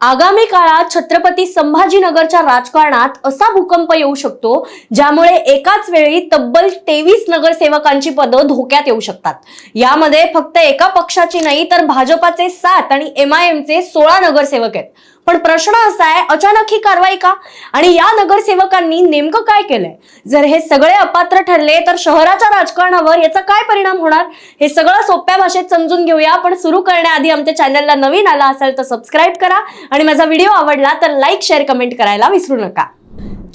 आगामी काळात छत्रपती संभाजीनगरच्या राजकारणात असा भूकंप येऊ शकतो ज्यामुळे एकाच वेळी तब्बल 23 नगरसेवकांची पदं धोक्यात येऊ शकतात। यामध्ये फक्त एका पक्षाची नाही तर भाजपाचे 7 आणि MIMचे 16 नगरसेवक आहेत। पण प्रश्न असा आहे, अचानक ही कारवाई का आणि या नगरसेवकांनी नेमकं काय केलंय? जर हे सगळे अपात्र ठरले तर शहराच्या राजकारणावर याचा काय परिणाम होणार? हे सगळं सोप्या भाषेत समजून घेऊया। पण सुरू करण्याआधी आमच्या चॅनलला नवीन आला असाल तर सबस्क्राइब करा आणि माझा व्हिडिओ आवडला तर लाईक शेअर कमेंट करायला विसरू नका।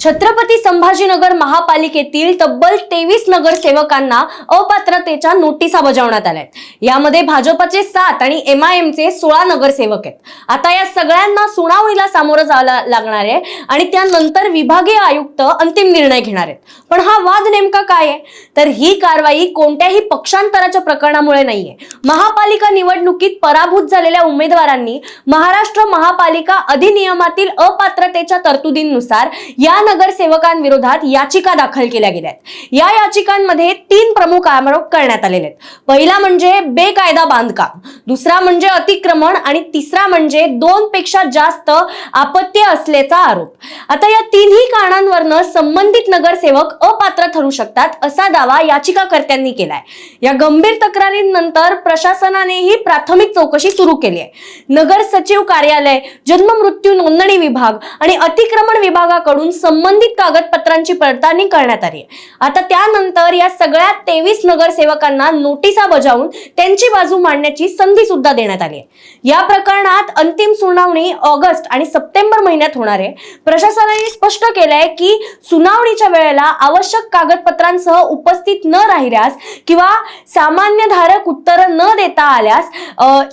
छत्रपती संभाजीनगर महापालिकेतील तब्बल 23 नगरसेवकांना अपात्रतेच्या नोटिसा बजावण्यात आल्या आहेत। यामध्ये भाजपचे 7 आणि MIMचे 16 नगरसेवक आहेत। आता या सगळ्यांना सुनावणीला सामोरं जावं लागणार आहे आणि त्यानंतर विभागीय आयुक्त अंतिम निर्णय घेणार आहेत। पण हा वाद नेमका काय आहे? तर ही कारवाई कोणत्याही पक्षांतराच्या प्रकरणामुळे नाहीये। महापालिका निवडणुकीत पराभूत झालेल्या उमेदवारांनी महाराष्ट्र महापालिका अधिनियमातील अपात्रतेच्या तरतुदींनुसार या नगरसेवकांविरोधात याचिका दाखल केल्या गेल्या आहेत। या याचिकांमध्ये 3 प्रमुख आरोप करण्यात आलेले आहेत। पहिला म्हणजे बेकायदा बांधकाम, दुसरा म्हणजे अतिक्रमण आणि तिसरा म्हणजे 2 पेक्षा जास्त आपत्ती असल्याचा आरोप। आता या तिन्ही कारणांवरून संबंधित नगरसेवक अपात्र ठरू शकतात असा दावा याचिकाकर्त्यांनी केलाय। या गंभीर तक्रारींनंतर प्रशासनानेही प्राथमिक चौकशी सुरू केली आहे। नगर सचिव कार्यालय, जन्म मृत्यू नोंदणी विभाग आणि अतिक्रमण विभागाकडून संबंधित कागदपत्रांची पडताळणी करण्यात आली आहे। आता त्यानंतर या सगळ्या 23 नगरसेवकांना नोटिसा बजावून त्यांची बाजू मांडण्याची संधी सुद्धा देण्यात आली आहे। या प्रकरणात अंतिम सुनावणी ऑगस्ट आणि सप्टेंबर महिन्यात होणार आहे। प्रशासनाने स्पष्ट केलंय की सुनावणीच्या वेळेला आवश्यक कागदपत्रांसह उपस्थित न राहिल्यास किंवा सामान्यधारक उत्तर न देता आल्यास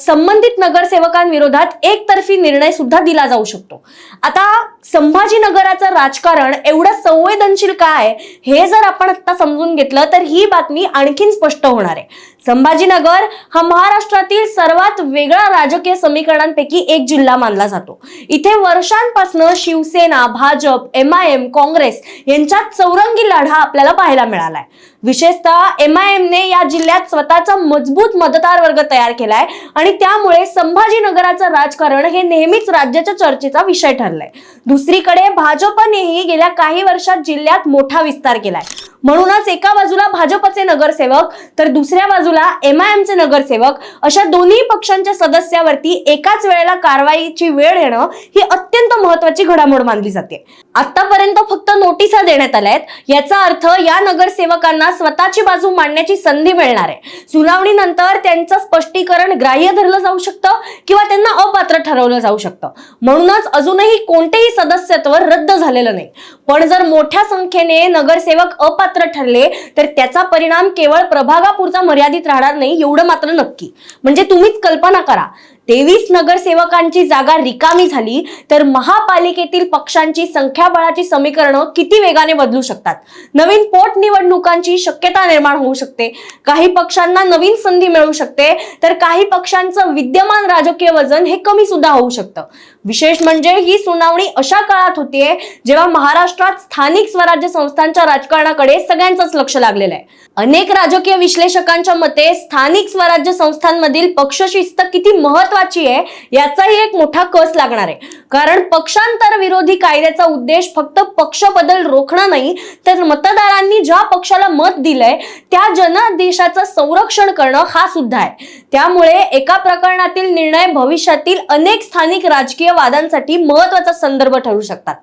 संबंधित नगरसेवकांविरोधात एकतर्फी निर्णय सुद्धा दिला जाऊ शकतो। आता संभाजीनगराचं राजकारण एवढं संवेदनशील काय हे जर आपण आता समजून घेतलं तर ही बातमी आणखीन स्पष्ट होणार आहे। संभाजीनगर हा महाराष्ट्रातील सर्वात वेगळा राजकीय समीकरणांपैकी एक जिल्हा मानला जातो। इथे वर्षांपासून शिवसेना, भाजप, MIM, काँग्रेस यांच्यात चौरंगी लढा आपल्याला पाहायला मिळालाय। विशेषतः MIMने या जिल्ह्यात स्वतःचा मजबूत मतदार वर्ग तयार केलाय आणि त्यामुळे संभाजीनगराचं राजकारण हे नेहमीच राज्याच्या चर्चेचा विषय ठरलंय। दुसरीकडे भाजपनेही गेल्या काही वर्षात जिल्ह्यात मोठा विस्तार केलाय। म्हणूनच एका बाजूला भाजपचे नगरसेवक तर दुसऱ्या बाजूला MIMचे नगरसेवक अशा दोन्ही पक्षांच्या सदस्यावरती एकाच वेळेला कारवाईची वेळ येणं ही अत्यंत महत्त्वाची घडामोड मानली जाते। आतापर्यंत फक्त नोटिसा देण्यात आल्या आहेत, याचा अर्थ या नगरसेवकांना स्वतःची बाजू मांडण्याची संधी मिळणार आहे। सुनावणीनंतर त्यांचं स्पष्टीकरण ग्राह्य धरलं जाऊ शकतं किंवा त्यांना अपात्र ठरवलं जाऊ शकतं। म्हणूनच अजूनही कोणतेही सदस्यत्व रद्द झालेलं नाही। पण जर मोठ्या संख्येने नगरसेवक अपात्र ठरले तर त्याचा परिणाम केवळ प्रभागापुरता मर्यादित राहणार नाही एवढं मात्र नक्की। म्हणजे तुम्हीच कल्पना करा, 23 नगरसेवकांची जागा रिकामी झाली तर महापालिकेतील पक्षांची संख्याबळाची समीकरणं किती वेगाने बदलू शकतात। नवीन पोटनिवडणुकांची शक्यता निर्माण होऊ शकते, काही पक्षांना नवीन संधी मिळू शकते तर काही पक्षांचं विद्यमान राजकीय वजन हे कमी सुद्धा होऊ शकतं। विशेष म्हणजे ही सुनावणी अशा काळात होतीये जेव्हा महाराष्ट्रात स्थानिक स्वराज्य संस्थांच्या राजकारणाकडे सगळ्यांचंच लक्ष लागलेलं आहे। अनेक राजकीय विश्लेषकांच्या मते स्थानिक स्वराज्य संस्थांमधील पक्षशिस्त किती महत्त्वाची आहे याचाही एक मोठा कस लागणार आहे। कारण पक्षांतर विरोधी कायद्याचा उद्देश फक्त पक्ष बदल रोखणं नाही तर मतदारांनी ज्या पक्षाला मत दिलंय त्या जनादेशाचं संरक्षण करणं हा सुद्धा आहे। त्यामुळे एका प्रकरणातील निर्णय भविष्यातील अनेक स्थानिक राजकीय वादांसाठी महत्त्वाचा संदर्भ ठरू शकतात।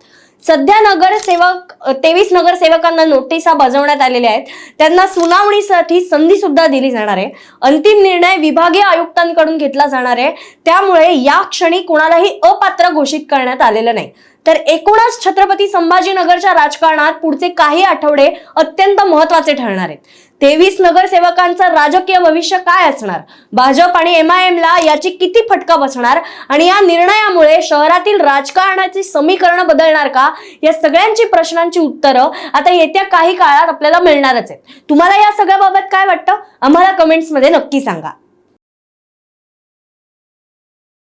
सध्या 23 नगरसेवकांना नोटिसा बजावण्यात आलेल्या आहेत, त्यांना सुनावणीसाठी संधी सुद्धा दिली जाणार आहे। अंतिम निर्णय विभागीय आयुक्तांकडून घेतला जाणार आहे। त्यामुळे या क्षणी कोणालाही अपात्र घोषित करण्यात आलेलं नाही। तर एकूणच छत्रपती संभाजीनगरच्या राजकारणात पुढचे काही आठवडे अत्यंत महत्त्वाचे ठरणार आहेत। 23 नगरसेवकांचं राजकीय भविष्य काय असणार, भाजप आणि MIMला याची किती फटका बसणार आणि या निर्णयामुळे शहरातील राजकारणाची समीकरण बदलणार का, या सगळ्यांची प्रश्नांची उत्तरं आता येत्या काही काळात आपल्याला मिळणारच आहेत। तुम्हाला या सगळ्याबाबत काय वाटतं आम्हाला कमेंट्समध्ये नक्की सांगा।